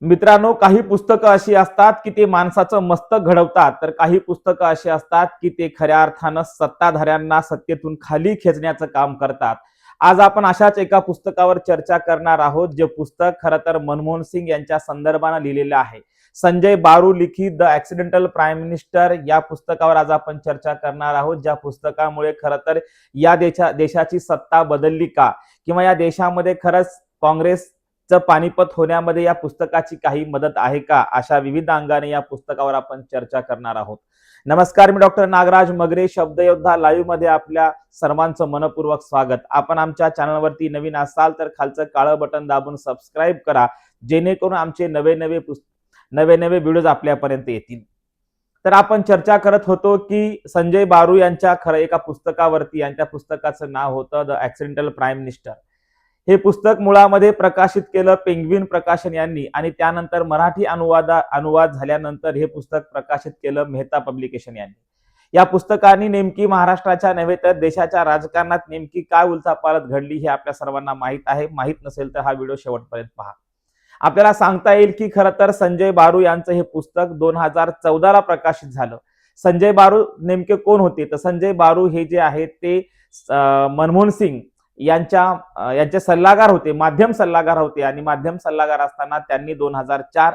मित्रांनो, काही पुस्तकं अशी असतात की ते माणसाचं मस्तक घडवतात, तर काही पुस्तकं अशी असतात की ते खऱ्या अर्थानं सत्ताधाऱ्यांना सत्तेतून खाली खेचण्याचं काम करतात. आज आपण अशाच एका पुस्तकावर चर्चा करणार आहोत, जे पुस्तक खरं तर मनमोहन सिंग यांच्या संदर्भानं लिहिलेलं आहे. संजय बारू लिखित द ॲक्सिडेंटल प्राईम मिनिस्टर या पुस्तकावर आज आपण चर्चा करणार आहोत. ज्या पुस्तकामुळे खरं तर या देशाची सत्ता बदलली का, किंवा या देशामध्ये खरंच काँग्रेस पानिपत होण्यामध्ये या पुस्तकाची काही मदत आहे का, अशा विविध अंगाने या पुस्तकावर आपण चर्चा करणार आहोत. नमस्कार, मी डॉक्टर नागराज मगरे, शब्दयोद्धा लाईव्ह मध्ये आपल्या सर्वांचं मनपूर्वक स्वागत. आपण आमच्या चॅनलवरती नवीन असाल तर खालचं काळं बटन दाबून सबस्क्राईब करा, जेणेकरून आमचे नवे नवे व्हिडिओज आपल्यापर्यंत येतील. तर आपण चर्चा करत होतो की संजय बारू यांच्या खरं एका पुस्तकावरती, यांच्या पुस्तकाचं नाव होतं द ॲक्सिडेंटल प्राईम मिनिस्टर. हे पुस्तक मुळामध्ये प्रकाशित केलं पेंग्विन प्रकाशन यांनी, आणि त्यानंतर मराठी अनुवाद झाल्यानंतर हे पुस्तक प्रकाशित केलं मेहता पब्लिकेशन यांनी. या पुस्तकाने नेमकी महाराष्ट्राच्या नव्हे तर देशाच्या राजकारणात नेमकी काय उलथापालथ घडली हे आपल्या सर्वांना माहीत आहे. माहीत नसेल तर हा व्हिडिओ शेवटपर्यंत पहा. आपल्याला सांगता येईल की खरं तर संजय बारू यांचं हे पुस्तक 2014ला प्रकाशित झालं. संजय बारू नेमके कोण होते, तर संजय बारू हे जे आहेत ते मनमोहन सिंग यांचे सल्लागार होते, माध्यम सल्लागार होते. आणि माध्यम सल्लागार असताना त्यांनी 2004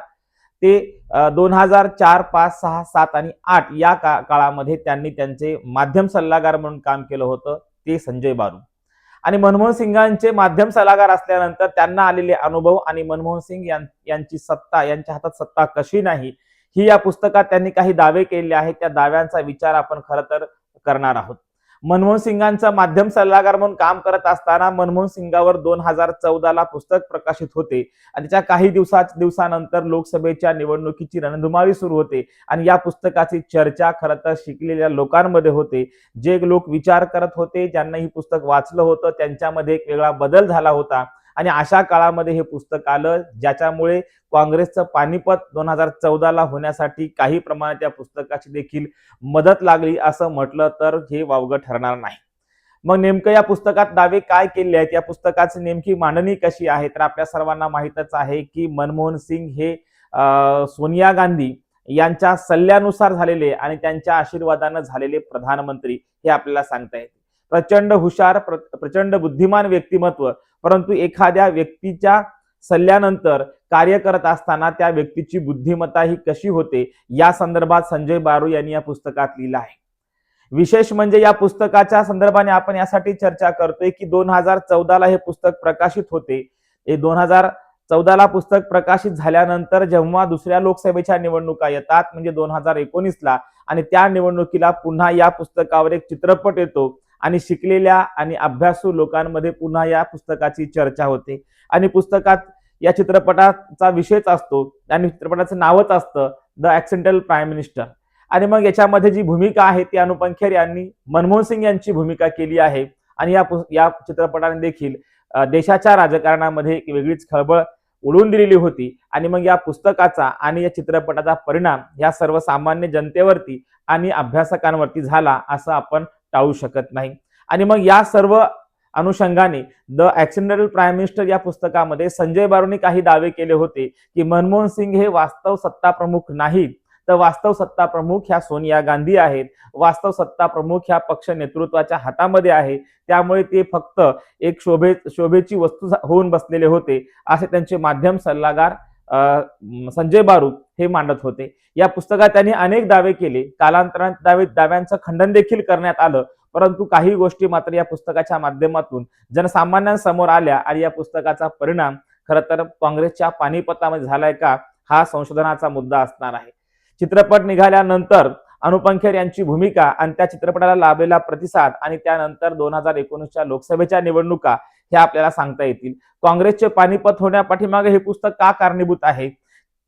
ते 2004, 5, 6, 7 आणि 8 या काळामध्ये त्यांनी त्यांचे माध्यम सल्लागार म्हणून काम केलं होतं, ते संजय बारू. आणि मनमोहन सिंगांचे माध्यम सल्लागार असल्यानंतर त्यांना आलेले अनुभव आणि मनमोहन सिंग यांच्या हातात सत्ता कशी नाही, ही या पुस्तकात त्यांनी काही दावे केले आहेत. त्या दाव्यांचा विचार आपण खरं तर करणार आहोत. मनमोहन सिंगांचा माध्यम सल्लागार म्हणून काम करत असताना मनमोहन सिंगावर 2014ला पुस्तक प्रकाशित होते, आणि त्याच्या काही दिवसानंतर लोकसभेच्या निवडणुकीची रणधुमाळी सुरू होते. आणि या पुस्तकाची चर्चा खरं तर शिकलेल्या लोकांमध्ये होते. जे लोक विचार करत होते, ज्यांना ही पुस्तक वाचलं होतं, त्यांच्यामध्ये एक वेगळा बदल झाला होता. आणि अशा काळामध्ये हे पुस्तक आलं, ज्याच्यामुळे काँग्रेसचं पानिपत 2014ला होण्यासाठी काही प्रमाणात या पुस्तकाची देखील मदत लागली असं म्हटलं तर हे वावगं ठरणार नाही. मग नेमकं या पुस्तकात दावे काय केले आहेत, या पुस्तकाची नेमकी मांडणी कशी आहे, तर आपल्या सर्वांना माहीतच आहे की मनमोहन सिंग हे सोनिया गांधी यांच्या सल्ल्यानुसार झालेले आणि त्यांच्या आशीर्वादानं झालेले प्रधानमंत्री हे आपल्याला सांगता येते. प्रचंड हुशार, प्रचंड बुद्धिमान व्यक्तिमत्व, परंतु एखाद्या व्यक्तीच्या सल्ल्यानंतर कार्य करत असताना त्या व्यक्तीची बुद्धिमत्ता ही कशी होते, या संदर्भात संजय बारू यांनी या पुस्तकात लिहिलं आहे. विशेष म्हणजे या पुस्तकाच्या संदर्भाने आपण यासाठी चर्चा करतोय की 2014ला हे पुस्तक प्रकाशित होते. 2014ला पुस्तक प्रकाशित झाल्यानंतर जेव्हा दुसऱ्या लोकसभेच्या निवडणुका येतात, म्हणजे 2019ला, आणि त्या निवडणुकीला पुन्हा या पुस्तकावर एक चित्रपट येतो, आणि शिकलेल्या आणि अभ्यासू लोकांमध्ये पुन्हा या पुस्तकाची चर्चा होते. आणि पुस्तकात या चित्रपटाचा विषयच असतो आणि चित्रपटाचं नावच असतं द ॲक्सिडेंटल प्राईम मिनिस्टर. आणि मग याच्यामध्ये जी भूमिका आहे ती अनुपम खेर यांनी मनमोहन सिंग यांची भूमिका केली आहे. आणि या चित्रपटाने देखील देशाच्या राजकारणामध्ये एक वेगळीच खळबळ उडवून दिलेली होती. आणि मग या पुस्तकाचा आणि या चित्रपटाचा परिणाम या सर्वसामान्य जनतेवरती आणि अभ्यासकांवरती झाला असं आपण टाळू शकत नाही. आणि मग या सर्व अनुषंगाने द ॲक्सिडेंटल प्राईम मिनिस्टर या पुस्तकामध्ये संजय बारूंनी काही दावे केले होते की मनमोहन सिंग हे वास्तव सत्ता प्रमुख नाहीत, तर वास्तव सत्ता प्रमुख ह्या सोनिया गांधी आहेत. वास्तव सत्ता प्रमुख ह्या पक्ष नेतृत्वाच्या हातामध्ये आहे. त्यामुळे ते फक्त एक शोभेची वस्तू होऊन बसलेले होते, असे त्यांचे माध्यम सल्लागार संजय बारू हे मांडत होते. या पुस्तकात त्यांनी अनेक दावे केले. कालांतराने दाव्यांचं खंडन देखील करण्यात आलं, परंतु काही गोष्टी मात्र या पुस्तकाच्या माध्यमातून जनसामान्यांसमोर आल्या. आणि या पुस्तकाचा परिणाम खरं तर काँग्रेसच्या पानिपतामध्ये झालाय का, हा संशोधनाचा मुद्दा असणार आहे. चित्रपट निघाल्यानंतर अनुपम खेर यांची भूमिका आणि त्या चित्रपटाला लाभलेला प्रतिसाद, आणि त्यानंतर 2019च्या लोकसभेच्या निवडणुका ह्या आपल्याला सांगता येतील. काँग्रेसचे पानिपत होण्यापाठीमागे हे पुस्तक का कारणीभूत आहे,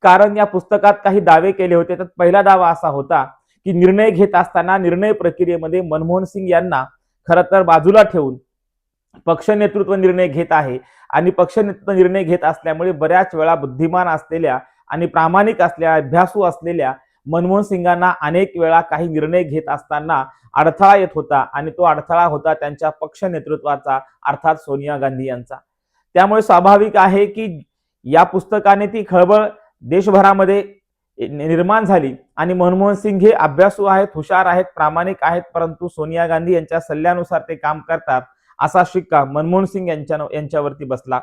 कारण या पुस्तकात काही दावे केले होते. तर पहिला दावा असा होता की निर्णय घेत असताना निर्णय प्रक्रियेमध्ये मनमोहन सिंग यांना खरं तर बाजूला ठेवून पक्ष नेतृत्व निर्णय घेत आहे. आणि पक्ष नेतृत्व निर्णय घेत असल्यामुळे बऱ्याच वेळा बुद्धिमान असलेल्या आणि प्रामाणिक असलेल्या, अभ्यासू असलेल्या मनमोहन सिंगांना अनेक वेळा काही निर्णय घेत असताना अडथळा येत होता. आणि तो अडथळा होता त्यांच्या पक्ष नेतृत्वाचा, अर्थात सोनिया गांधी यांचा. त्यामुळे स्वाभाविक आहे की या पुस्तकाने ती खळबळ देशभरामध्ये निर्माण झाली आणि मनमोहन सिंग हे अभ्यासू आहेत, हुशार आहेत, प्रामाणिक आहेत, परंतु सोनिया गांधी यांच्या सल्ल्यानुसार ते काम करतात असा शिक्का मनमोहन सिंग यांच्यावरती बसला.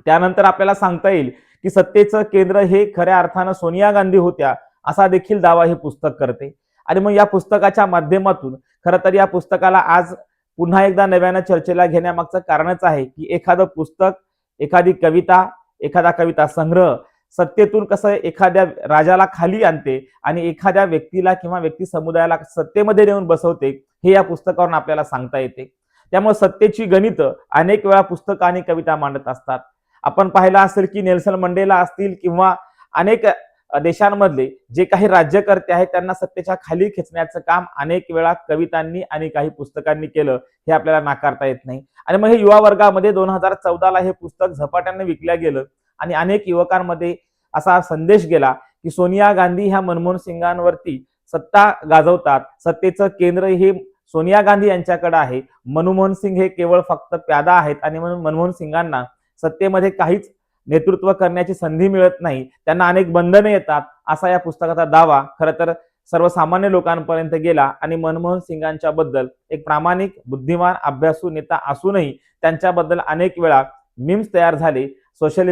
त्यानंतर आपल्याला सांगता येईल की सत्तेचं केंद्र हे खऱ्या अर्थानं सोनिया गांधी होत्या असा देखील दावा हे पुस्तक करते. आणि मग या पुस्तकाच्या माध्यमातून खरं तर या पुस्तकाला आज पुन्हा एकदा नव्यानं चर्चेला घेण्यामागचं कारणच आहे की एखादं पुस्तक, एखादी कविता, एखादा कविता संग्रह सत्तेतून कसं एखाद्या राजाला खाली आणते आणि एखाद्या व्यक्तीला किंवा व्यक्ती समुदायाला सत्तेमध्ये नेऊन बसवते, हे या पुस्तकावरून आपल्याला सांगता येते. त्यामुळे सत्तेची गणितं अनेक वेळा पुस्तक आणि कविता मांडत असतात. आपण पाहिलं असेल की नेल्सन मंडेला असतील किंवा अनेक देशांमधले जे काही राज्यकर्ते आहेत त्यांना सत्तेच्या खाली खेचण्याचं काम अनेक वेळा कवितांनी आणि काही पुस्तकांनी केलं, हे आपल्याला नाकारता येत नाही. आणि मग हे युवा वर्गामध्ये 2014ला हे पुस्तक झपाट्याने विकलं गेलं आणि अनेक युवकांमध्ये असा संदेश गेला की सोनिया गांधी ह्या मनमोहन सिंगांवरती सत्ता गाजवतात, सत्तेचं केंद्र हे सोनिया गांधी यांच्याकडे आहे, मनमोहन सिंग हे केवळ फक्त प्यादा आहेत आणि म्हणून मनमोहन सिंगांना सत्तेमध्ये काहीच नेतृत्व करण्याची संधी मिळत नाही, त्यांना अनेक बंधने येतात, असा या पुस्तकाचा दावा खरं तर सर्वसामान्य लोकांपर्यंत गेला. आणि मनमोहन सिंगांच्या बद्दल एक प्रामाणिक, बुद्धिमान, अभ्यासू नेता असूनही त्यांच्याबद्दल अनेक वेळा मीम्स तयार झाले, सोशल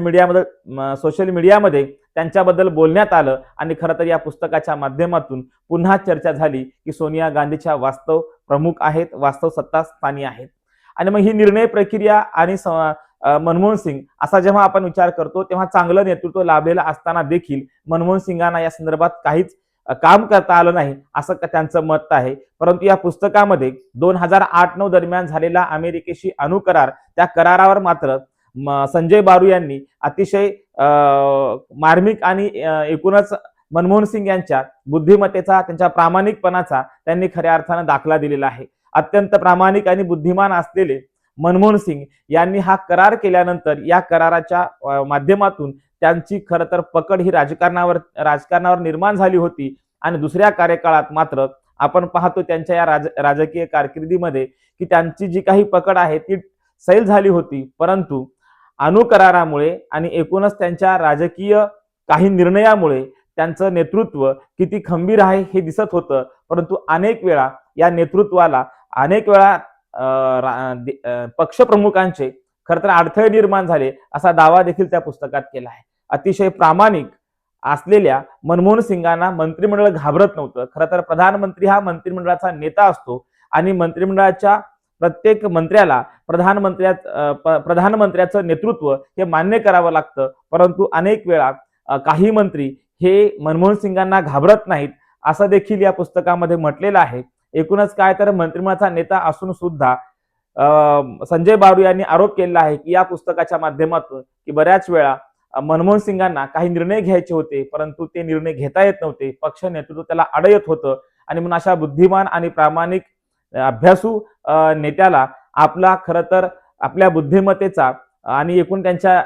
मीडियामध्ये त्यांच्याबद्दल बोलण्यात आलं आणि खरं तर या पुस्तकाच्या माध्यमातून पुन्हा चर्चा झाली की सोनिया गांधीच्या वास्तव प्रमुख आहेत, वास्तव सत्तास्थानी आहेत. आणि मग ही निर्णय प्रक्रिया आणि मनमोहन सिंग असा जेव्हा आपण विचार करतो तेव्हा चांगलं नेतृत्व लाभलेलं असताना देखील मनमोहन सिंगांना या संदर्भात काहीच काम करता आलं नाही असं त्यांचं मत आहे. परंतु या पुस्तकामध्ये 2008-9 दरम्यान झालेला अमेरिकेशी अणुकरार, त्या करारावर मात्र संजय बारू यांनी अतिशय मार्मिक आणि एकूणच मनमोहन सिंग यांच्या बुद्धिमत्तेचा, त्यांच्या प्रामाणिकपणाचा त्यांनी खऱ्या अर्थानं दाखला दिलेला आहे. अत्यंत प्रामाणिक आणि बुद्धिमान असलेले मनमोहन सिंग यांनी हा करार केल्यानंतर या कराराच्या माध्यमातून त्यांची खरं तर पकड ही राजकारणावर निर्माण झाली होती. आणि दुसऱ्या कार्यकाळात मात्र आपण पाहतो त्यांच्या या राजकीय कारकिर्दीमध्ये की त्यांची जी काही पकड आहे ती सैल झाली होती, परंतु अणुकरारामुळे आणि एकूणच त्यांच्या राजकीय काही निर्णयामुळे त्यांचं नेतृत्व किती खंबीर आहे हे दिसत होतं. परंतु अनेक वेळा या नेतृत्वाला अनेक वेळा पक्षप्रमुखांचे खरं तर अडथळे निर्माण झाले असा दावा देखील त्या पुस्तकात केला आहे. अतिशय प्रामाणिक असलेल्या मनमोहन सिंगांना मंत्रिमंडळ घाबरत नव्हतं. खरं तर प्रधानमंत्री हा मंत्रिमंडळाचा नेता असतो आणि मंत्रिमंडळाच्या प्रत्येक मंत्र्याला प्रधानमंत्र्याचं नेतृत्व हे मान्य करावं लागतं. परंतु अनेक वेळा काही मंत्री हे मनमोहन सिंगांना घाबरत नाहीत असं देखील या पुस्तकामध्ये म्हटलेलं आहे. एकूणच काय तर मंत्रिमंडळाचा नेता असून सुद्धा संजय बारू यांनी आरोप केला आहे की या पुस्तकाच्या माध्यमातून की बऱ्याच वेळा मनमोहन सिंगांना काही निर्णय घ्यायचे होते परंतु ते निर्णय घेता येत नव्हते, पक्ष नेतृत्व त्याला अड येत होतं. आणि म्हणून अशा बुद्धिमान आणि प्रामाणिक अभ्यासू नेत्याला आपला खरं तर आपल्या बुद्धिमत्तेचा आणि एकूण त्यांच्या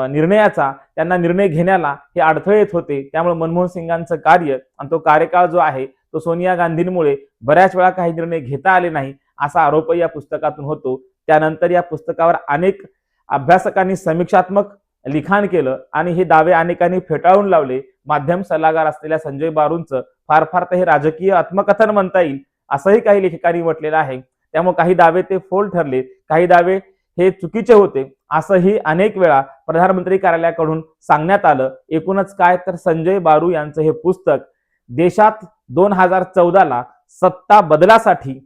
निर्णयाचा त्यांना निर्णय घेण्याला हे अडथळे येत होते. त्यामुळे मनमोहन सिंगांचं कार्य आणि तो कार्यकाळ जो आहे तो सोनिया गांधींमुळे बऱ्याच वेळा काही निर्णय घेता आले नाही असा आरोपही या पुस्तकातून होतो. त्यानंतर या पुस्तकावर अनेक अभ्यासकांनी समीक्षात्मक लिखाण केलं आणि हे दावे अनेकांनी फेटाळून लावले. माध्यम सल्लागार असलेल्या संजय बारूंचं फार फार तर हे राजकीय आत्मकथन म्हणता येईल असंही काही लेखकांनी म्हटलेलं आहे. त्यामुळे काही दावे ते फोल ठरले, काही दावे हे चुकीचे होते असंही अनेक वेळा प्रधानमंत्री कार्यालयाकडून सांगण्यात आलं. एकूणच काय तर संजय बारू यांचं हे पुस्तक देशात 2014ला सत्ता बदलासाठी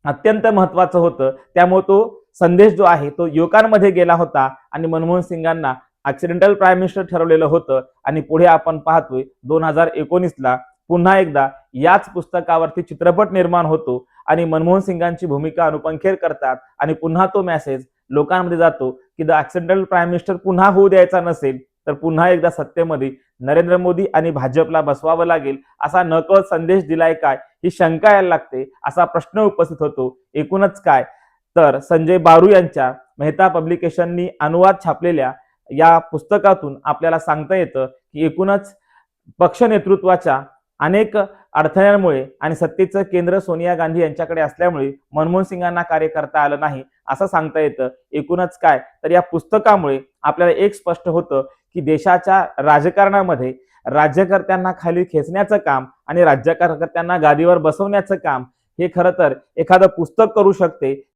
अत्यंत महत्वाचं होतं. त्यामुळे तो संदेश जो आहे तो युवकांमध्ये गेला होता आणि मनमोहन सिंगांना ऍक्सिडेंटल प्राईम मिनिस्टर ठरवलेलं होतं. आणि पुढे आपण पाहतोय 2019ला पुन्हा एकदा याच पुस्तकावरती चित्रपट निर्माण होतो आणि मनमोहन सिंगांची भूमिका अनुपंखेर करतात आणि पुन्हा तो मेसेज लोकांमध्ये जातो की द ऍक्सिडेंटल प्राईम मिनिस्टर पुन्हा होऊ द्यायचा नसेल तर पुन्हा एकदा सत्तेमध्ये नरेंद्र मोदी आणि भाजपला बसवावं लागेल असा नकळत संदेश दिलाय काय, ही शंका यायला लागते, असा प्रश्न उपस्थित होतो. एकूणच काय तर संजय बारू यांच्या मेहता पब्लिकेशननी अनुवाद छापलेल्या या पुस्तकातून आपल्याला सांगता येतं की एकूणच पक्ष नेतृत्वाच्या अनेक अडथळ्यांमुळे आणि सत्तेचं केंद्र सोनिया गांधी यांच्याकडे असल्यामुळे मनमोहन सिंगांना कार्य करता आलं नाही असं सांगता येतं. एकूणच काय तर या पुस्तकामुळे आपल्याला एक स्पष्ट होतं की देशाच्या राजकारणामध्ये राज्यकर्त्यांना खाली खेचण्याचं काम आणि राज्यकर्त्यांना गादीवर बसवण्याचं काम हे खरं तर एखादं पुस्तक करू शकते.